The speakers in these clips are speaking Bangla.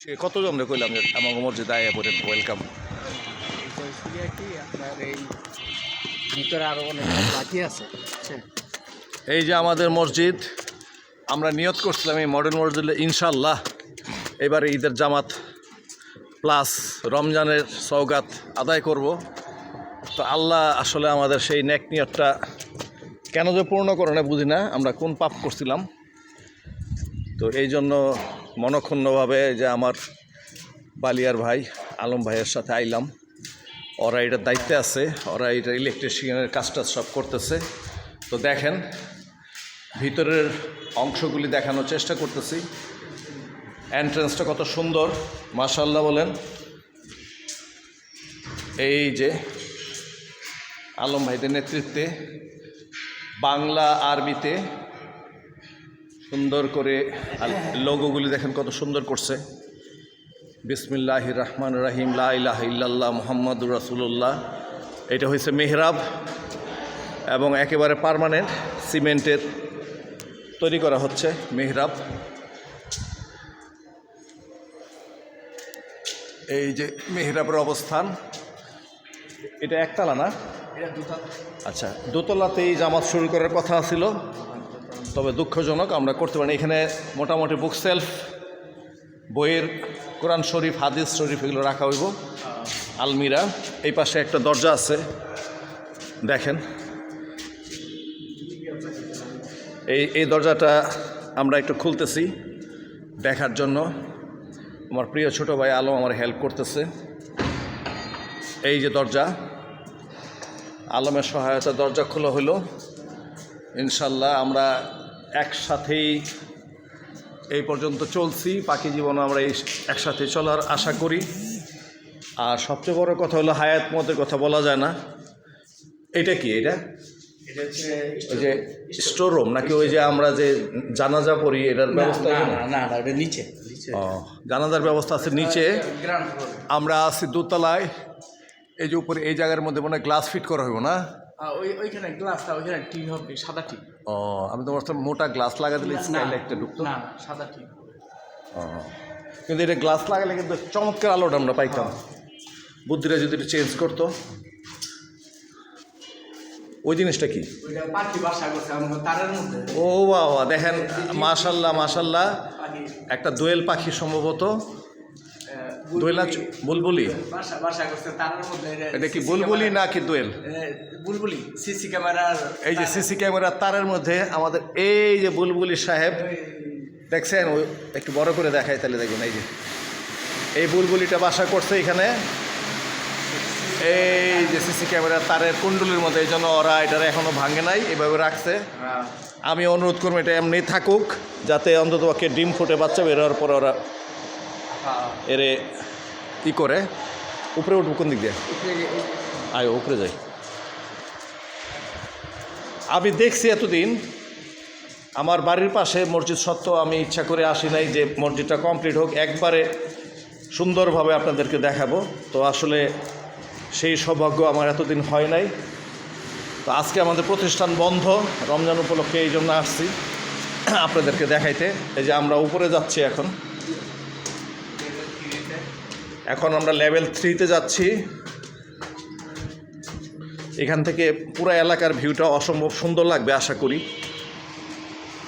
সে কতজন কইলাম যে আমার মসজিদে আয়া পড়েন ওয়েলকাম। ভিতরে আরো অনেক বাকি আছে। এই যে আমাদের মসজিদ, আমরা নিয়ত করছিলাম এই মডেল মসজিদে ইনশাল্লাহ এবারে ঈদের জামাত প্লাস রমজানের সওগাত আদায় করব। তো আল্লাহ আসলে আমাদের সেই নেক নিয়তটা কেন যে পূর্ণ করে না বুঝি না, আমরা কোন পাপ করছিলাম। তো এই জন্য মনক্ষুণ্ণভাবে যে আমার বালিয়ার ভাই আলম ভাইয়ের সাথে আইলাম। ওরা এটার দায়িত্বে আছে, ওরা এটা ইলেকট্রিশিয়ানের কাজটা সব করতেছে। তো দেখেন ভিতরের অংশগুলি দেখানোর চেষ্টা করতেছি। এন্ট্রেন্সটা কত সুন্দর, মাশাআল্লাহ বলেন। এই যে আলম ভাইদের নেতৃত্বে বাংলা আরবিতে সুন্দর করে লোগোগুলি দেখেন কত সুন্দর করছে। বিসমিল্লাহির রহমানির রহিম, লা ইলাহা ইল্লাল্লাহ মুহাম্মাদুর রাসূলুল্লাহ। এটা হয়েছে মেহরাব এবং একেবারে পার্মানেন্ট সিমেন্টের তৈরি করা হচ্ছে মেহরাব। এই যে মেহরাবের অবস্থান, এটা একতলা না? আচ্ছা, দোতলাতেই জামাত শুরু করার কথা ছিল, তবে দুঃখজনক আমরা করতে পারি। এখানে মোটামুটি বুক সেলফ, বইয়ের কোরআন শরীফ, হাদিস শরীফ এগুলো রাখা হইব। আলমিরা, এই পাশে একটা দরজা আছে দেখেন। এই দরজাটা আমরা একটু খুলতেছি দেখার জন্য। আমার প্রিয় ছোট ভাই আলম আমার হেল্প করতেছে। এই যে দরজা, আলমের সহায়তা দরজা খোলা হলো। ইনশাল্লাহ আমরা একসাথেই এই পর্যন্ত চলছি, বাকি জীবনে আমরা এই একসাথে চলার আশা করি। আর সবচেয়ে বড় কথা হলো হায়াত মতের কথা বলা যায় না। এটা কি? এটা ওই যে স্টোর রুম নাকি ওই যে আমরা যে জানাজা পড়ি এটার ব্যবস্থা? না, এটা নিচে। ও, জানাজার ব্যবস্থা আছে নিচে। আমরা আছি দোতলায়। এই যে উপরে এই জায়গার মধ্যে মনে হয় গ্লাস ফিট করা হইব না? ওইখানে গ্লাসটা, ওইখানে টিন হবে, সাদা টিন। ও, আমি তো ভাবছিলাম মোটা গ্লাস লাগা দিলে স্কাইলাইটটা ঢুকতো। না, সাদা টিন। ও, কিন্তু এটা গ্লাস লাগালে কিন্তু চমৎকার আলোটা আমরা পাইতাম। বুদ্ধিরা যদি এটা চেঞ্জ করতো। ওই জিনিসটা কি? ও বাবা, দেখেন মাশাল্লাহ মাশাল্লাহ, একটা দোয়েল পাখি সম্ভবত। দোয়েল, বুলবুলি। এটা কি বুলবুলি নাকি দোয়েল? বুলবুলি। সিসি ক্যামেরার, এই যে সিসি ক্যামেরার তারের মধ্যে আমাদের এই যে বুলবুলি সাহেব দেখছেন, ওই একটু বড় করে দেখায় তাহলে দেখুন। এই যে এই বুলবুলিটা বাসা করছে এখানে, এই যে সিসি ক্যামেরার তারের কুণ্ডুলির মধ্যে। এই জন্য ওরা এটার এখনও ভাঙে নাই, এভাবে রাখছে। আমি অনুরোধ করবো এটা এমনি থাকুক, যাতে অন্তত ওকে ডিম ফুটে বাচ্চা বেরোর পরে ওরা এরে কী করে উপরে উঠবো। কোন দিক দিয়ে? আয় উপরে যাই। আমি দেখছি এতদিন আমার বাড়ির পাশে মসজিদ সত্ত্বেও আমি ইচ্ছা করে আসি নাই যে মসজিদটা কমপ্লিট হোক, একবারে সুন্দরভাবে আপনাদেরকে দেখাবো। তো আসলে সেই সৌভাগ্য আমার এতদিন হয় নাই। তো আজকে আমাদের প্রতিষ্ঠান বন্ধ, রমজান উপলক্ষে এই জন্য আসছি আপনাদেরকে দেখাইতে। এই যে আমরা উপরে যাচ্ছি এখন আমরা লেভেল 3-তে যাচ্ছি। এখান থেকে পুরো এলাকার ভিউটা অসম্ভব সুন্দর লাগবে আশা করি।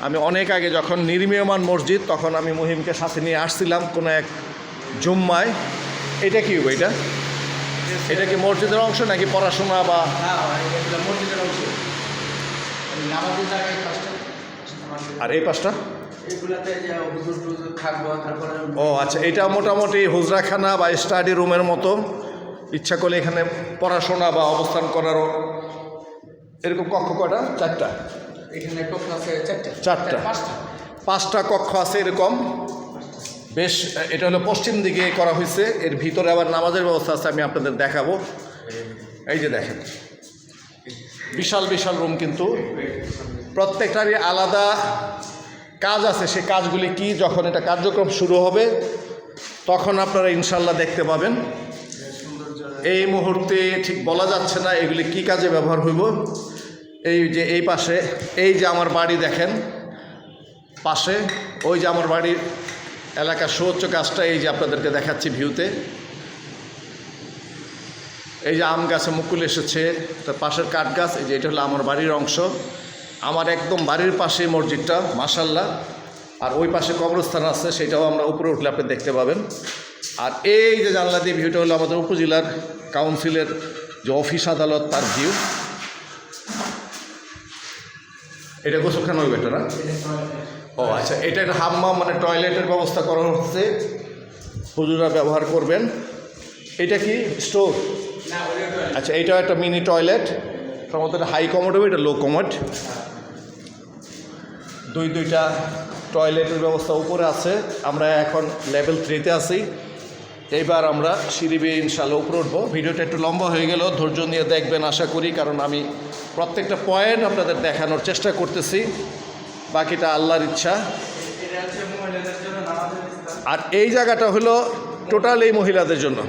আমি অনেক আগে যখন নির্মীয়মান মসজিদ, তখন আমি মুহিমকে সাথে নিয়ে আসছিলাম কোনো এক জুম্মায়। এটা কি হবে? এটা কি মসজিদের অংশ নাকি পড়াশোনা বা? মসজিদের অংশ। আর এই পাশটা? ও আচ্ছা, এটা মোটামুটি হুজরাখানা বা স্টাডি রুমের মতো। ইচ্ছা করলে এখানে পড়াশোনা বা অবস্থান করারও। এরকম কক্ষ কয়টা? 4টা। এখানে কক্ষ আছে 4টা, 5টা কক্ষ আছে এরকম। বেশ, এটা হলো পশ্চিম দিকে করা হয়েছে। এর ভিতরে আবার নামাজের ব্যবস্থা আছে, আমি আপনাদের দেখাবো। এই যে দেখেন বিশাল বিশাল রুম, কিন্তু প্রত্যেকটারই আলাদা কাজ আছে। সেই কাজগুলি কি, যখন এটা কার্যক্রম শুরু হবে তখন আপনারা ইনশাল্লাহ দেখতে পাবেন। এই মুহূর্তে ঠিক বলা যাচ্ছে না এগুলি কি কাজে ব্যবহার হইব। এই যে এই পাশে, এই যে আমার বাড়ি দেখেন পাশে, ওই যে আমার বাড়ির এলাকার সুউচ্চ গাছটা এই যে আপনাদেরকে দেখাচ্ছি ভিউতে। এই যে আম গাছে মুকুল এসেছে, তার পাশের কাঠ গাছ, এই যে এটা হলো আমার বাড়ির অংশ। আমার একদম বাড়ির পাশে মসজিদটা মাশাআল্লাহ। আর ওই পাশে কবরস্থান আছে, সেটাও আমরা উপরে উঠলে আপনি দেখতে পাবেন। আর এই যে জানলা দিয়ে ভিউটা হলো আমাদের উপজেলার কাউন্সিলের যে অফিস আদালত, তার ভিউ। এটা গোসলখানা ওই বেটা না? ও আচ্ছা, এটা একটা হাম্মাম মানে টয়লেটের ব্যবস্থা করা হচ্ছে, হুজুরা ব্যবহার করবেন। এটা কি স্টোর? আচ্ছা, এইটাও একটা মিনি টয়লেট, সম্ভবত এটা হাই কমোড হবে, এটা লো কমোড। দুইটা টয়লেটের ব্যবস্থা উপরে আছে। আমরা এখন লেভেল 3-তে আছি। এইবার আমরা সিঁড়ি বেয়ে ইনশাআল্লাহ উপরে উঠবো। ভিডিওটা একটু লম্বা হয়ে গেল, ধৈর্য নিয়ে দেখবেন আশা করি, কারণ আমি প্রত্যেকটা পয়েন্ট আপনাদের দেখানোর চেষ্টা করতেছি, বাকিটা আল্লাহর ইচ্ছা। আর এই জায়গাটা হলো টোটাল এই মহিলাদের জন্য।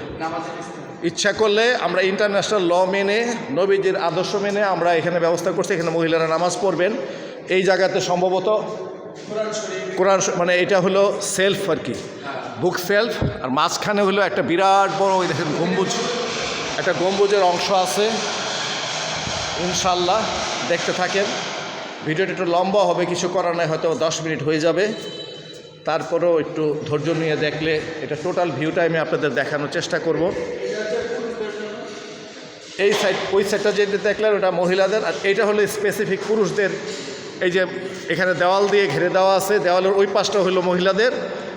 ইচ্ছা করলে আমরা ইন্টারন্যাশনাল ল মেনে, নবীজির আদর্শ মেনে আমরা এখানে ব্যবস্থা করছি, এখানে মহিলারা নামাজ পড়বেন। এই জায়গাতে সম্ভবত কোরআন মানে এটা হলো সেলফ আর কি, বুক সেলফ। আর মাঝখানে হলো একটা বিরাট বড় ওই দেখেন গম্বুজ, একটা গম্বুজের অংশ আছে। ইনশাল্লাহ দেখতে থাকেন, ভিডিওটা একটু লম্বা হবে, কিছু করার নাই, হয়তো 10 মিনিট হয়ে যাবে। তারপরেও একটু ধৈর্য নিয়ে দেখলে এটা টোটাল ভিউটা আমি আপনাদের দেখানোর চেষ্টা করব। এই সাইড, ওই সাইডটা যেটা দেখলেন ওটা মহিলাদের, আর এইটা হলো স্পেসিফিক পুরুষদের। এই যে এখানে দেওয়াল দিয়ে ঘিরে দেওয়া আছে, দেওয়ালের ওই পাশটা হলো মহিলাদের,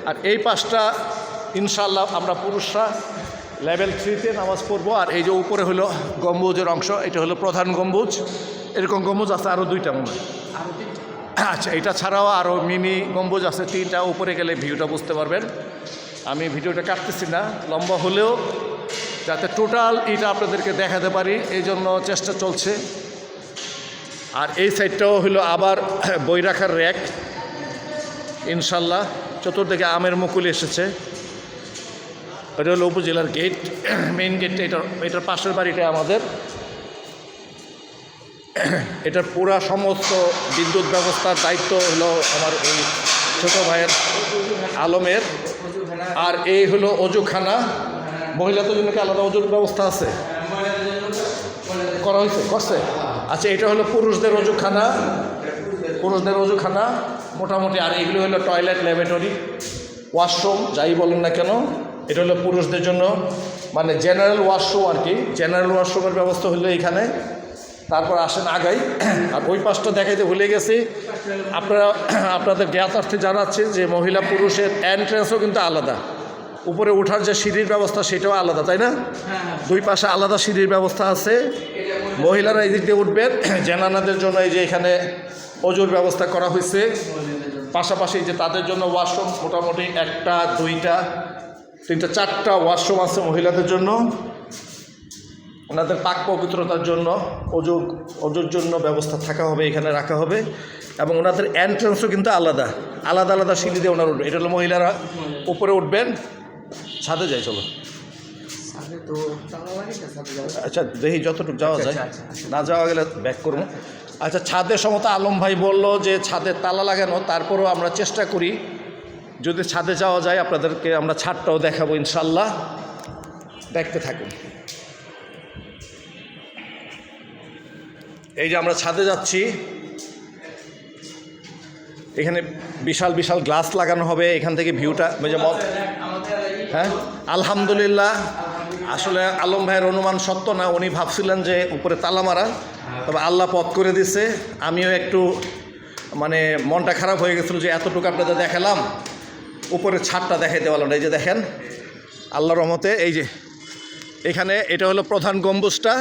আর এই পাশটা ইনশাআল্লাহ আমরা পুরুষরা লেভেল 3-তে নামাজ পড়বো। আর এই যে উপরে হলো গম্বুজের অংশ, এটা হলো প্রধান গম্বুজ। এরকম গম্বুজ আছে আরও 2টা মনে হয়। আচ্ছা, এটা ছাড়াও আরও মিনি গম্বুজ আছে 3টা। উপরে গেলে ভিউটা বুঝতে পারবেন। আমি ভিডিওটা কাটতেছি না, লম্বা হলেও যাতে টোটাল এটা আপনাদেরকে দেখাতে পারি, এই জন্য চেষ্টা চলছে। আর এই সাইডটাও হলো আবার বই রাখার র্যাক। ইনশাল্লাহ চতুর্দিকে আমের মুকুল এসেছে। এটা হলো উপজেলার গেট, মেইন গেটটা। এটার পাশের বাড়িটা আমাদের। এটার পুরা সমস্ত বিদ্যুৎ ব্যবস্থার দায়িত্ব হলো আমার এই ছোটো ভাইয়ের আলমের। আর এই হলো অজুখানা। মহিলাদের জন্য কি আলাদা অজুর ব্যবস্থা আছে? করা হয়েছে, করছে। আচ্ছা, এটা হলো পুরুষদের অজুখানা, পুরুষদের অজুখানা মোটামুটি। আর এগুলো হলো টয়লেট, ল্যাবরেটরি, ওয়াশরুম, যাই বলেন না কেন। এটা হলো পুরুষদের জন্য মানে জেনারেল ওয়াশরুম আর কি। জেনারেল ওয়াশরুমের ব্যবস্থা হলো এইখানে। তারপর আসেন আগাই। আর ওই পাশটা দেখাইতে ভুলে গেছি, আপনাদের জ্ঞাতার্থে জানাচ্ছি যে মহিলা পুরুষের এন্ট্রেন্সও কিন্তু আলাদা। উপরে ওঠার যে সিঁড়ির ব্যবস্থা সেটাও আলাদা, তাই না? দুই পাশে আলাদা সিঁড়ির ব্যবস্থা আছে। মহিলারা এই দিক দিয়ে উঠবেন। জেনানাদের জন্য এই যে এখানে অজুর ব্যবস্থা করা হয়েছে। পাশাপাশি যে তাদের জন্য ওয়াশরুম মোটামুটি 1টা 2টা 3টা 4টা ওয়াশরুম আছে মহিলাদের জন্য। ওনাদের পাক পবিত্রতার জন্য অজুর জন্য ব্যবস্থা থাকা হবে, এখানে রাখা হবে। এবং ওনাদের এন্ট্রেন্সও কিন্তু আলাদা আলাদা সিঁড়ি দিয়ে ওনারা উঠবে। এটা হলো মহিলারা উপরে উঠবেন। ছাদে যাই, চলো। আচ্ছা, দেখি যতটুকু যাওয়া যায়, না যাওয়া গেলে ব্যাক করবো। আচ্ছা, ছাদের সমত আলম ভাই বলল যে ছাদের তালা লাগানো, তারপরেও আমরা চেষ্টা করি যদি ছাদে যাওয়া যায় আপনাদেরকে আমরা ছাদটাও দেখাবো ইনশাল্লাহ। দেখতে থাকুন। এই যে আমরা ছাদে যাচ্ছি, এখানে বিশাল বিশাল গ্লাস লাগানো হবে। এখান থেকে ভিউটা হ্যাঁ আলহামদুলিল্লাহ। আসলে আলম ভাইয়ের অনুমান সত্য না, উনি ভাবছিলেন যে উপরে তালা মারা, তবে আল্লাহ পথ করে দিছে। আমিও একটু মানে মনটা খারাপ হয়ে গেছিলো যে এতটুকু আপনাদের দেখালাম, উপরে ছাদটা দেখাইতে পারলাম না। এই যে দেখেন আল্লাহর রহমতে, এই যে এখানে এটা হলো প্রধান গম্বুজটা,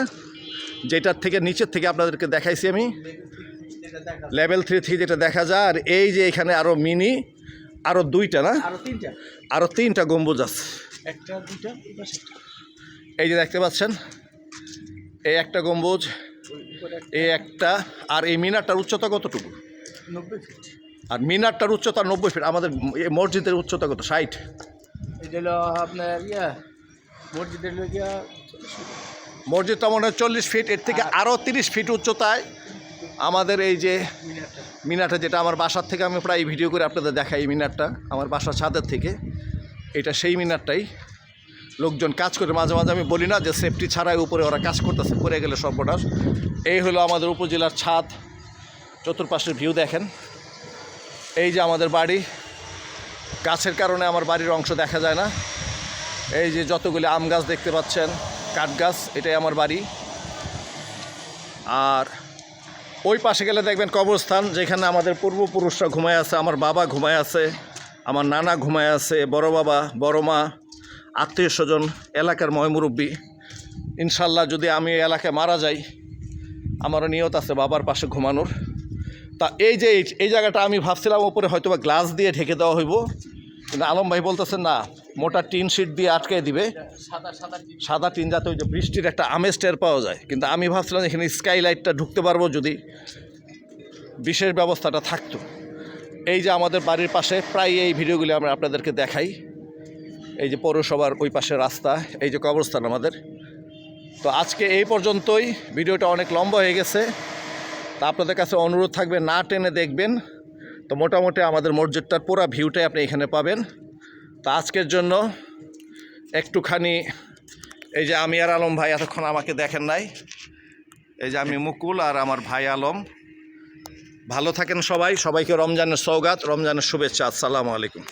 যেটার থেকে নিচের থেকে আপনাদেরকে দেখাইছি আমি, লেভেল 3 থেকে যেটা দেখা যায়। আর এই যে এখানে আরও মিনি আরও 2টা না আরও 3টা গম্বুজ আছে। এই যে দেখতে পাচ্ছেন, এই একটা গম্বুজ, এই একটা। আর এই মিনারটার উচ্চতা কতটুকু? 90 ফিট। আর মিনারটার উচ্চতা 90 ফিট। আমাদের মসজিদের উচ্চতা কত? 60। এটা হলো আপনার মসজিদের মসজিদটা মনে হয় 40 ফিট। এর থেকে আরও 30 ফিট উচ্চতায় আমাদের এই যে মিনারটা যেটা আমার বাসার থেকে আমি প্রায় ভিডিও করে আপনাদের দেখাই, এই মিনারটা আমার বাসার ছাদের থেকে, এটা সেই মিনারটাই। লোকজন কাজ করে, মাঝে মাঝে আমি বলি না যে সেফটি ছাড়াই উপরে ওরা কাজ করতেছে, পড়ে গেলে সর্বনাশ। এই হলো আমাদের উপজেলার ছাদ, চতুর্পাশের ভিউ দেখেন। এই যে আমাদের বাড়ি, গাছের কারণে আমার বাড়ির অংশ দেখা যায় না। এই যে যতগুলি আম গাছ দেখতে পাচ্ছেন, কাঠ গাছ, এটাই আমার বাড়ি। আর ওই পাশে গেলে দেখবেন কবরস্থান, যেখানে আমাদের পূর্বপুরুষরা ঘুমায় আছে, আমার বাবা ঘুমায় আছে, আমার নানা ঘুমায় আছে, বড় বাবা, বড় মা, আত্মীয় স্বজন, এলাকার ময়মুরব্বী। ইনশাল্লাহ যদি আমি এই এলাকায় মারা যাই, আমারও নিয়ত আছে বাবার পাশে ঘুমানোর। তা এই যে এই জায়গাটা আমি ভাবছিলাম ওপরে হয়তো বা গ্লাস দিয়ে ঢেকে দেওয়া হইব, কিন্তু আলম ভাই বলতেছেন না, মোটা টিন শিট দিয়ে আটকে দিবে, সাদা টিন, যাতে ওই যে বৃষ্টির একটা আমেজ টের পাওয়া যায়। কিন্তু আমি ভাবছিলাম এখানে স্কাইলাইটটা ঢুকতে পারবো যদি বিশেষ ব্যবস্থাটা থাকতো। এই যে আমাদের বাড়ির পাশে প্রায় এই ভিডিওগুলি আমরা আপনাদেরকে দেখাই। এই যে পৌরসভার ওই পাশে রাস্তা, এই যে কবরস্থান আমাদের। তো আজকে এই পর্যন্তই, ভিডিওটা অনেক লম্বা হয়ে গেছে। তা আপনাদের কাছে অনুরোধ থাকবে না টেনে দেখবেন। তো মোটামুটি আমাদের মসজিদটার পুরো ভিউটাই আপনি এখানে পাবেন। তো আজকের জন্য একটুখানি, এই যে আমি আর আলম ভাই এতক্ষণ আমাকে দেখেন নাই, এই যে আমি মুকুল আর আমার ভাই আলম। ভালো থাকেন সবাই, সবাইকে রমজানের সওগাত, রমজানের শুভেচ্ছা। আসসালামু আলাইকুম।